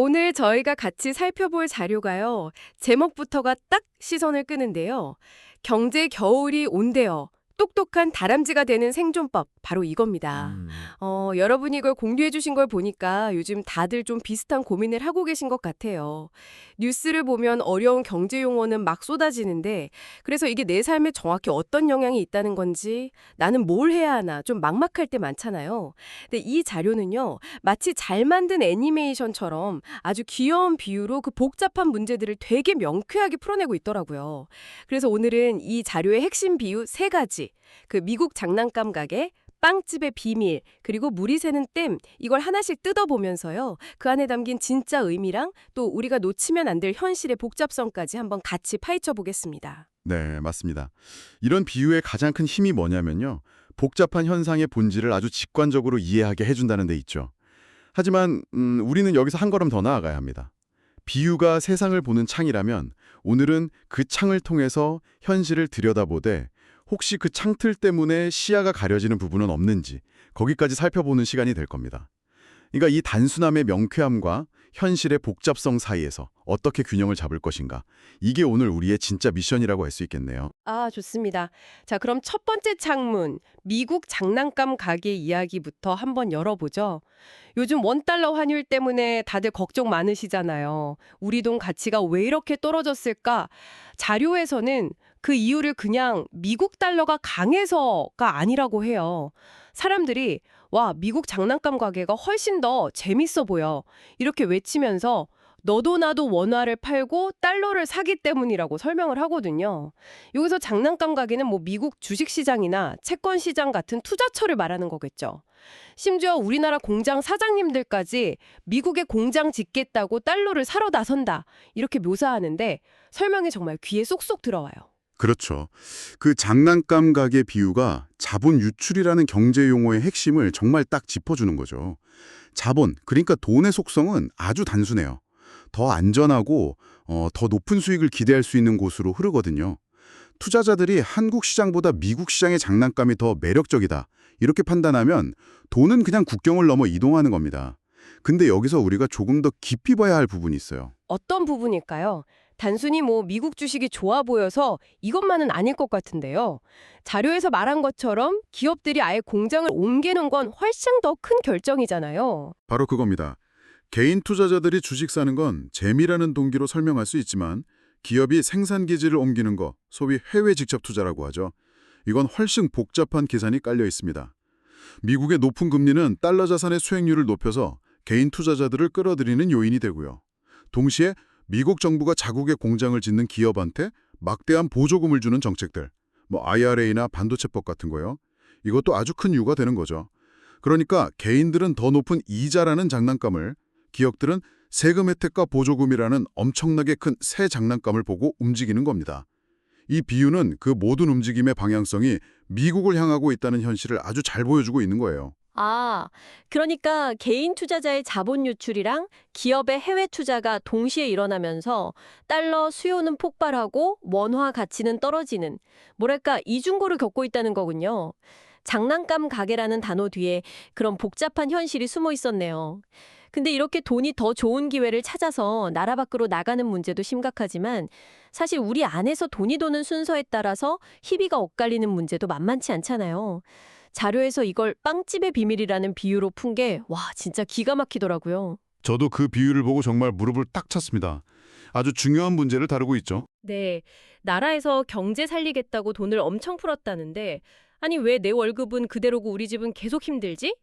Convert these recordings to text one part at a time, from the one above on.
오늘 저희가 같이 살펴볼 자료가요. 제목부터가 딱 시선을 끄는데요. 경제 겨울이 온대요. 똑똑한 다람쥐가 되는 생존법, 바로 이겁니다. 음, 여러분이 이걸 공유해 주신 걸 보니까 요즘 다들 좀 비슷한 고민을 하고 계신 것 같아요. 뉴스를 보면 어려운 경제 용어는 막 쏟아지는데, 그래서 이게 내 삶에 정확히 어떤 영향이 있다는 건지, 나는 뭘 해야 하나 좀 막막할 때 많잖아요. 근데 이 자료는요, 마치 잘 만든 애니메이션처럼 아주 귀여운 비유로 그 복잡한 문제들을 되게 명쾌하게 풀어내고 있더라고요. 그래서 오늘은 이 자료의 핵심 비유 세 가지, 그 미국 장난감 가게, 빵집의 비밀, 그리고 물이 새는 댐, 이걸 하나씩 뜯어보면서요. 그 안에 담긴 진짜 의미랑 또 우리가 놓치면 안 될 현실의 복잡성까지 한번 같이 파헤쳐 보겠습니다. 네, 맞습니다. 이런 비유의 가장 큰 힘이 뭐냐면요. 복잡한 현상의 본질을 아주 직관적으로 이해하게 해준다는 데 있죠. 하지만 우리는 여기서 한 걸음 더 나아가야 합니다. 비유가 세상을 보는 창이라면 오늘은 그 창을 통해서 현실을 들여다보되 혹시 그 창틀 때문에 시야가 가려지는 부분은 없는지 거기까지 살펴보는 시간이 될 겁니다. 그러니까 이 단순함의 명쾌함과 현실의 복잡성 사이에서 어떻게 균형을 잡을 것인가. 이게 오늘 우리의 진짜 미션이라고 할 수 있겠네요. 아, 좋습니다. 자, 그럼 첫 번째 창문, 미국 장난감 가게 이야기부터 한번 열어보죠. 요즘 원달러 환율 때문에 다들 걱정 많으시잖아요. 우리 돈 가치가 왜 이렇게 떨어졌을까? 자료에서는 그 이유를 그냥 미국 달러가 강해서가 아니라고 해요. 사람들이 와, 미국 장난감 가게가 훨씬 더 재밌어 보여. 이렇게 외치면서 너도 나도 원화를 팔고 달러를 사기 때문이라고 설명을 하거든요. 여기서 장난감 가게는 뭐 미국 주식시장이나 채권시장 같은 투자처를 말하는 거겠죠. 심지어 우리나라 공장 사장님들까지 미국에 공장 짓겠다고 달러를 사러 나선다. 이렇게 묘사하는데 설명이 정말 귀에 쏙쏙 들어와요. 그렇죠. 그 장난감 가게 비유가 자본 유출이라는 경제 용어의 핵심을 정말 딱 짚어주는 거죠. 자본, 그러니까 돈의 속성은 아주 단순해요. 더 안전하고 더 높은 수익을 기대할 수 있는 곳으로 흐르거든요. 투자자들이 한국 시장보다 미국 시장의 장난감이 더 매력적이다. 이렇게 판단하면 돈은 그냥 국경을 넘어 이동하는 겁니다. 근데 여기서 우리가 조금 더 깊이 봐야 할 부분이 있어요. 어떤 부분일까요? 단순히 뭐 미국 주식이 좋아 보여서 이것만은 아닐 것 같은데요. 자료에서 말한 것처럼 기업들이 아예 공장을 옮기는 건 훨씬 더 큰 결정이잖아요. 바로 그겁니다. 개인 투자자들이 주식 사는 건 재미라는 동기로 설명할 수 있지만 기업이 생산 기지를 옮기는 거, 소위 해외 직접 투자라고 하죠. 이건 훨씬 복잡한 계산이 깔려 있습니다. 미국의 높은 금리는 달러 자산의 수익률을 높여서 개인 투자자들을 끌어들이는 요인이 되고요. 동시에 미국 정부가 자국의 공장을 짓는 기업한테 막대한 보조금을 주는 정책들, 뭐 IRA나 반도체법 같은 거요. 이것도 아주 큰 이유가 되는 거죠. 그러니까 개인들은 더 높은 이자라는 장난감을, 기업들은 세금 혜택과 보조금이라는 엄청나게 큰 새 장난감을 보고 움직이는 겁니다. 이 비유는 그 모든 움직임의 방향성이 미국을 향하고 있다는 현실을 아주 잘 보여주고 있는 거예요. 아, 그러니까 개인 투자자의 자본 유출이랑 기업의 해외 투자가 동시에 일어나면서 달러 수요는 폭발하고 원화 가치는 떨어지는, 뭐랄까, 이중고를 겪고 있다는 거군요. 장난감 가게라는 단어 뒤에 그런 복잡한 현실이 숨어 있었네요. 근데 이렇게 돈이 더 좋은 기회를 찾아서 나라 밖으로 나가는 문제도 심각하지만 사실 우리 안에서 돈이 도는 순서에 따라서 희비가 엇갈리는 문제도 만만치 않잖아요. 자료에서 이걸 빵집의 비밀이라는 비유로 푼 게, 와, 진짜 기가 막히더라고요. 저도 그 비유를 보고 정말 무릎을 딱 쳤습니다. 아주 중요한 문제를 다루고 있죠. 네, 나라에서 경제 살리겠다고 돈을 엄청 풀었다는데, 아니 왜 내 월급은 그대로고 우리 집은 계속 힘들지?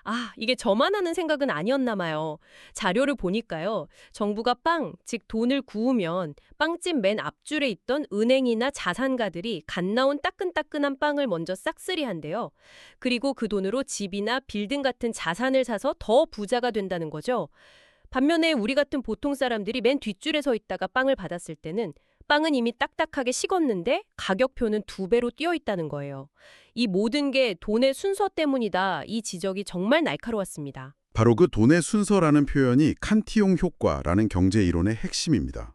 아, 이게 저만 하는 생각은 아니었나 봐요. 자료를 보니까요. 정부가 빵, 즉 돈을 구우면 빵집 맨 앞줄에 있던 은행이나 자산가들이 갓 나온 따끈따끈한 빵을 먼저 싹쓸이한대요. 그리고 그 돈으로 집이나 빌딩 같은 자산을 사서 더 부자가 된다는 거죠. 반면에 우리 같은 보통 사람들이 맨 뒷줄에 서 있다가 빵을 받았을 때는 빵은 이미 딱딱하게 식었는데 가격표는 2배로 뛰어 있다는 거예요. 이 모든 게 돈의 순서 때문이다. 이 지적이 정말 날카로웠습니다. 바로 그 돈의 순서라는 표현이 칸티용 효과라는 경제 이론의 핵심입니다.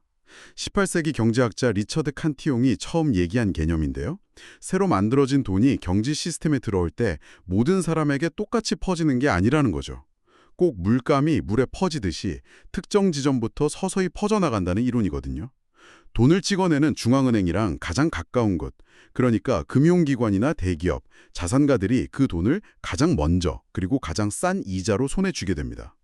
18세기 경제학자 리처드 칸티용이 처음 얘기한 개념인데요. 새로 만들어진 돈이 경제 시스템에 들어올 때 모든 사람에게 똑같이 퍼지는 게 아니라는 거죠. 꼭 물감이 물에 퍼지듯이 특정 지점부터 서서히 퍼져나간다는 이론이거든요. 돈을 찍어내는 중앙은행이랑 가장 가까운 곳, 그러니까 금융기관이나 대기업, 자산가들이 그 돈을 가장 먼저 그리고 가장 싼 이자로 손에 쥐게 됩니다.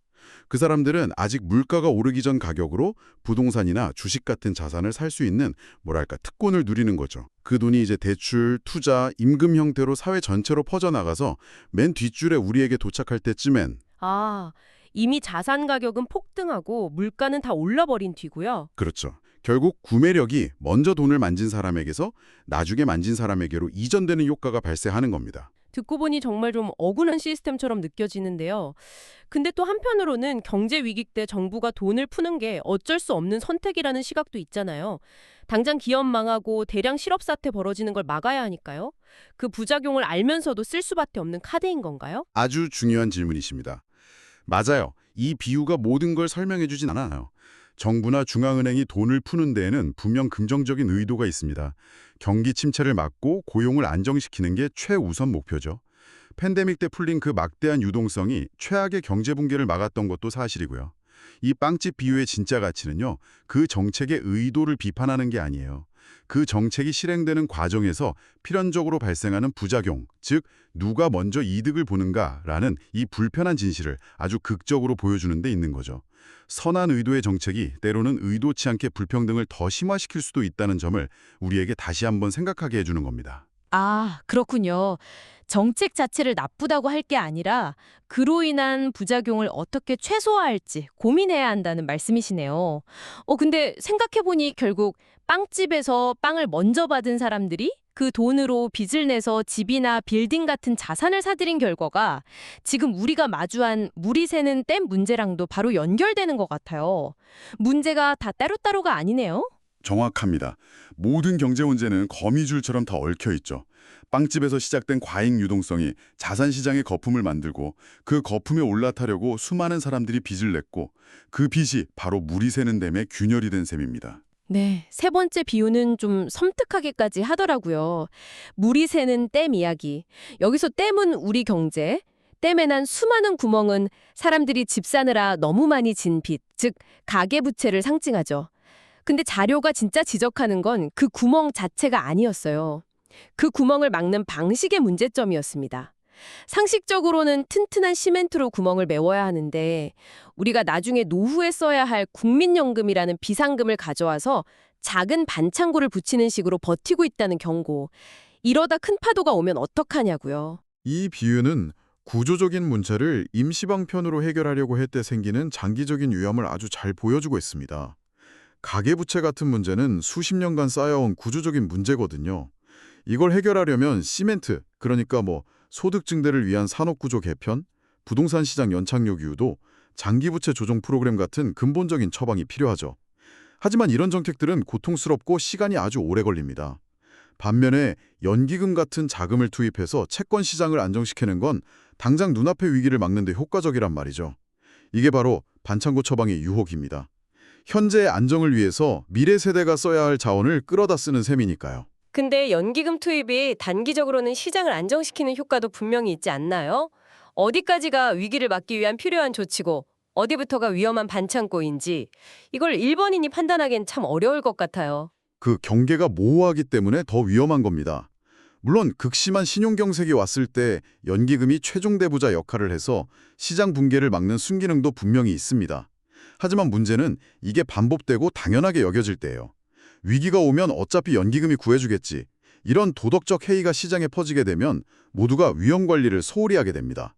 그 사람들은 아직 물가가 오르기 전 가격으로 부동산이나 주식 같은 자산을 살 수 있는 뭐랄까 특권을 누리는 거죠. 그 돈이 이제 대출, 투자, 임금 형태로 사회 전체로 퍼져나가서 맨 뒷줄에 우리에게 도착할 때쯤엔 아, 이미 자산 가격은 폭등하고 물가는 다 올라버린 뒤고요. 그렇죠. 결국 구매력이 먼저 돈을 만진 사람에게서 나중에 만진 사람에게로 이전되는 효과가 발생하는 겁니다. 듣고 보니 정말 좀 억울한 시스템처럼 느껴지는데요. 근데 또 한편으로는 경제 위기 때 정부가 돈을 푸는 게 어쩔 수 없는 선택이라는 시각도 있잖아요. 당장 기업 망하고 대량 실업 사태 벌어지는 걸 막아야 하니까요. 그 부작용을 알면서도 쓸 수밖에 없는 카드인 건가요? 아주 중요한 질문이십니다. 맞아요. 이 비유가 모든 걸 설명해 주진 않아요. 정부나 중앙은행이 돈을 푸는 데에는 분명 긍정적인 의도가 있습니다. 경기 침체를 막고 고용을 안정시키는 게 최우선 목표죠. 팬데믹 때 풀린 그 막대한 유동성이 최악의 경제 붕괴를 막았던 것도 사실이고요. 이 빵집 비유의 진짜 가치는요, 그 정책의 의도를 비판하는 게 아니에요. 그 정책이 실행되는 과정에서 필연적으로 발생하는 부작용, 즉 누가 먼저 이득을 보는가라는 이 불편한 진실을 아주 극적으로 보여주는 데 있는 거죠. 선한 의도의 정책이 때로는 의도치 않게 불평등을 더 심화시킬 수도 있다는 점을 우리에게 다시 한번 생각하게 해주는 겁니다. 아, 그렇군요. 정책 자체를 나쁘다고 할 게 아니라 그로 인한 부작용을 어떻게 최소화할지 고민해야 한다는 말씀이시네요. 근데 생각해보니 결국 빵집에서 빵을 먼저 받은 사람들이 그 돈으로 빚을 내서 집이나 빌딩 같은 자산을 사들인 결과가 지금 우리가 마주한 물이 새는 댐 문제랑도 바로 연결되는 것 같아요. 문제가 다 따로따로가 아니네요. 정확합니다. 모든 경제 문제는 거미줄처럼 다 얽혀 있죠. 빵집에서 시작된 과잉 유동성이 자산 시장의 거품을 만들고 그 거품에 올라타려고 수많은 사람들이 빚을 냈고 그 빚이 바로 물이 새는 댐의 균열이 된 셈입니다. 네, 세 번째 비유는 좀 섬뜩하게까지 하더라고요. 물이 새는 댐 이야기. 여기서 댐은 우리 경제, 댐에 난 수많은 구멍은 사람들이 집 사느라 너무 많이 진 빚, 즉 가계부채를 상징하죠. 근데 자료가 진짜 지적하는 건 그 구멍 자체가 아니었어요. 그 구멍을 막는 방식의 문제점이었습니다. 상식적으로는 튼튼한 시멘트로 구멍을 메워야 하는데 우리가 나중에 노후에 써야 할 국민연금이라는 비상금을 가져와서 작은 반창고를 붙이는 식으로 버티고 있다는 경고. 이러다 큰 파도가 오면 어떡하냐고요. 이 비유는 구조적인 문제를 임시방편으로 해결하려고 할 때 생기는 장기적인 위험을 아주 잘 보여주고 있습니다. 가계부채 같은 문제는 수십 년간 쌓여온 구조적인 문제거든요. 이걸 해결하려면 시멘트, 그러니까 소득 증대를 위한 산업구조 개편, 부동산 시장 연착륙 유도, 장기부채 조정 프로그램 같은 근본적인 처방이 필요하죠. 하지만 이런 정책들은 고통스럽고 시간이 아주 오래 걸립니다. 반면에 연기금 같은 자금을 투입해서 채권 시장을 안정시키는 건 당장 눈앞의 위기를 막는 데 효과적이란 말이죠. 이게 바로 반창고 처방의 유혹입니다. 현재의 안정을 위해서 미래 세대가 써야 할 자원을 끌어다 쓰는 셈이니까요. 근데 연기금 투입이 단기적으로는 시장을 안정시키는 효과도 분명히 있지 않나요? 어디까지가 위기를 막기 위한 필요한 조치고 어디부터가 위험한 반창고인지 이걸 일반인이 판단하기엔 참 어려울 것 같아요. 그 경계가 모호하기 때문에 더 위험한 겁니다. 물론 극심한 신용경색이 왔을 때 연기금이 최종 대부자 역할을 해서 시장 붕괴를 막는 순기능도 분명히 있습니다. 하지만 문제는 이게 반복되고 당연하게 여겨질 때예요. 위기가 오면 어차피 연기금이 구해주겠지. 이런 도덕적 해이가 시장에 퍼지게 되면 모두가 위험 관리를 소홀히 하게 됩니다.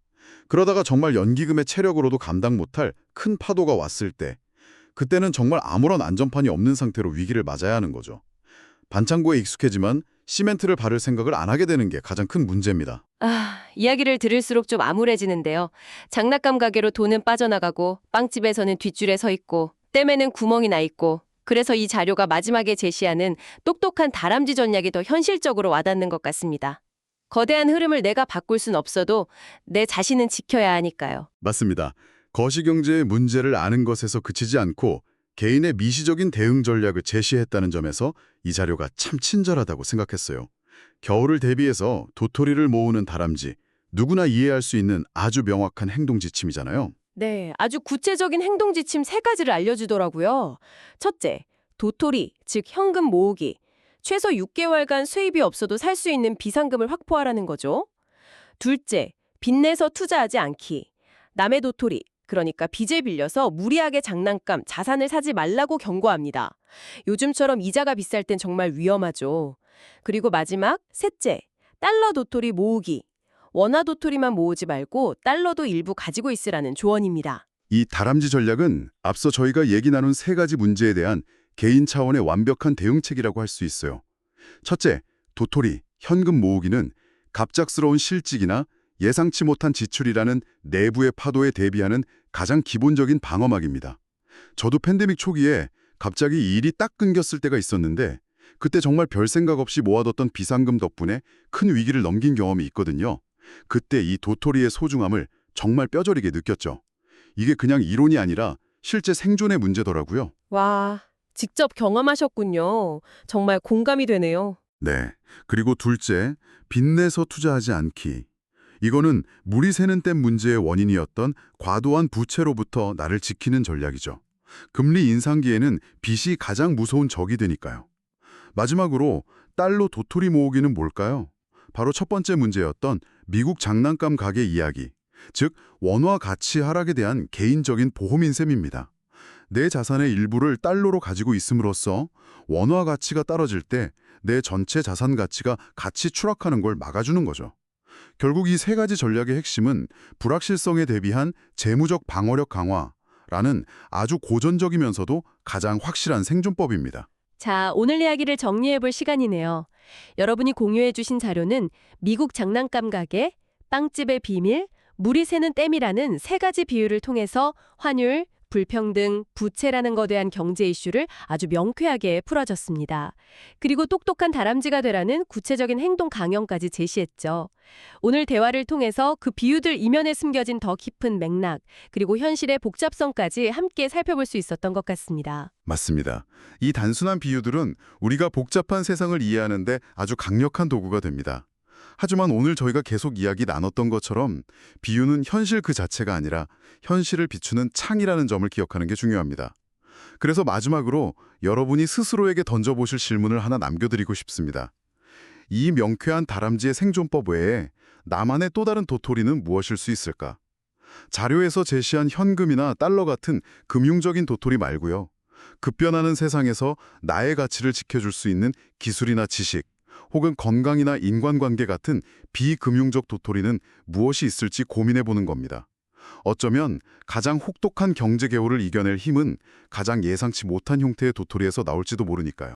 그러다가 정말 연기금의 체력으로도 감당 못할 큰 파도가 왔을 때 그때는 정말 아무런 안전판이 없는 상태로 위기를 맞아야 하는 거죠. 반창고에 익숙해지만 시멘트를 바를 생각을 안 하게 되는 게 가장 큰 문제입니다. 이야기를 들을수록 좀 암울해지는데요. 장난감 가게로 돈은 빠져나가고 빵집에서는 뒷줄에 서 있고 댐에는 구멍이 나 있고 그래서 이 자료가 마지막에 제시하는 똑똑한 다람쥐 전략이 더 현실적으로 와닿는 것 같습니다. 거대한 흐름을 내가 바꿀 순 없어도 내 자신은 지켜야 하니까요. 맞습니다. 거시경제의 문제를 아는 것에서 그치지 않고 개인의 미시적인 대응 전략을 제시했다는 점에서 이 자료가 참 친절하다고 생각했어요. 겨울을 대비해서 도토리를 모으는 다람쥐, 누구나 이해할 수 있는 아주 명확한 행동 지침이잖아요. 네, 아주 구체적인 행동 지침 3가지를 알려주더라고요. 첫째, 도토리, 즉 현금 모으기. 최소 6개월간 수입이 없어도 살 수 있는 비상금을 확보하라는 거죠. 둘째, 빚내서 투자하지 않기. 남의 도토리, 그러니까 빚을 빌려서 무리하게 장난감, 자산을 사지 말라고 경고합니다. 요즘처럼 이자가 비쌀 땐 정말 위험하죠. 그리고 마지막, 셋째, 달러 도토리 모으기. 원화 도토리만 모으지 말고 달러도 일부 가지고 있으라는 조언입니다. 이 다람쥐 전략은 앞서 저희가 얘기 나눈 3가지 문제에 대한 개인 차원의 완벽한 대응책이라고 할 수 있어요. 첫째, 도토리, 현금 모으기는 갑작스러운 실직이나 예상치 못한 지출이라는 내부의 파도에 대비하는 가장 기본적인 방어막입니다. 저도 팬데믹 초기에 갑자기 일이 딱 끊겼을 때가 있었는데 그때 정말 별 생각 없이 모아뒀던 비상금 덕분에 큰 위기를 넘긴 경험이 있거든요. 그때 이 도토리의 소중함을 정말 뼈저리게 느꼈죠. 이게 그냥 이론이 아니라 실제 생존의 문제더라고요. 와, 직접 경험하셨군요. 정말 공감이 되네요. 네. 그리고 둘째, 빚내서 투자하지 않기. 이거는 물이 새는 댐 문제의 원인이었던 과도한 부채로부터 나를 지키는 전략이죠. 금리 인상기에는 빚이 가장 무서운 적이 되니까요. 마지막으로 달러 도토리 모으기는 뭘까요? 바로 첫 번째 문제였던 미국 장난감 가게 이야기, 즉 원화 가치 하락에 대한 개인적인 보험인 셈입니다. 내 자산의 일부를 달러로 가지고 있음으로써 원화 가치가 떨어질 때 내 전체 자산 가치가 같이 추락하는 걸 막아주는 거죠. 결국 이 3가지 전략의 핵심은 불확실성에 대비한 재무적 방어력 강화라는 아주 고전적이면서도 가장 확실한 생존법입니다. 자, 오늘 이야기를 정리해볼 시간이네요. 여러분이 공유해주신 자료는 미국 장난감 가게, 빵집의 비밀, 물이 새는 댐이라는 3가지 비유를 통해서 환율, 불평등, 부채라는 것에 대한 경제 이슈를 아주 명쾌하게 풀어줬습니다. 그리고 똑똑한 다람쥐가 되라는 구체적인 행동 강령까지 제시했죠. 오늘 대화를 통해서 그 비유들 이면에 숨겨진 더 깊은 맥락, 그리고 현실의 복잡성까지 함께 살펴볼 수 있었던 것 같습니다. 맞습니다. 이 단순한 비유들은 우리가 복잡한 세상을 이해하는데 아주 강력한 도구가 됩니다. 하지만 오늘 저희가 계속 이야기 나눴던 것처럼 비유는 현실 그 자체가 아니라 현실을 비추는 창이라는 점을 기억하는 게 중요합니다. 그래서 마지막으로 여러분이 스스로에게 던져보실 질문을 하나 남겨드리고 싶습니다. 이 명쾌한 다람쥐의 생존법 외에 나만의 또 다른 도토리는 무엇일 수 있을까? 자료에서 제시한 현금이나 달러 같은 금융적인 도토리 말고요. 급변하는 세상에서 나의 가치를 지켜줄 수 있는 기술이나 지식, 혹은 건강이나 인간관계 같은 비금융적 도토리는 무엇이 있을지 고민해보는 겁니다. 어쩌면 가장 혹독한 경제 개울을 이겨낼 힘은 가장 예상치 못한 형태의 도토리에서 나올지도 모르니까요.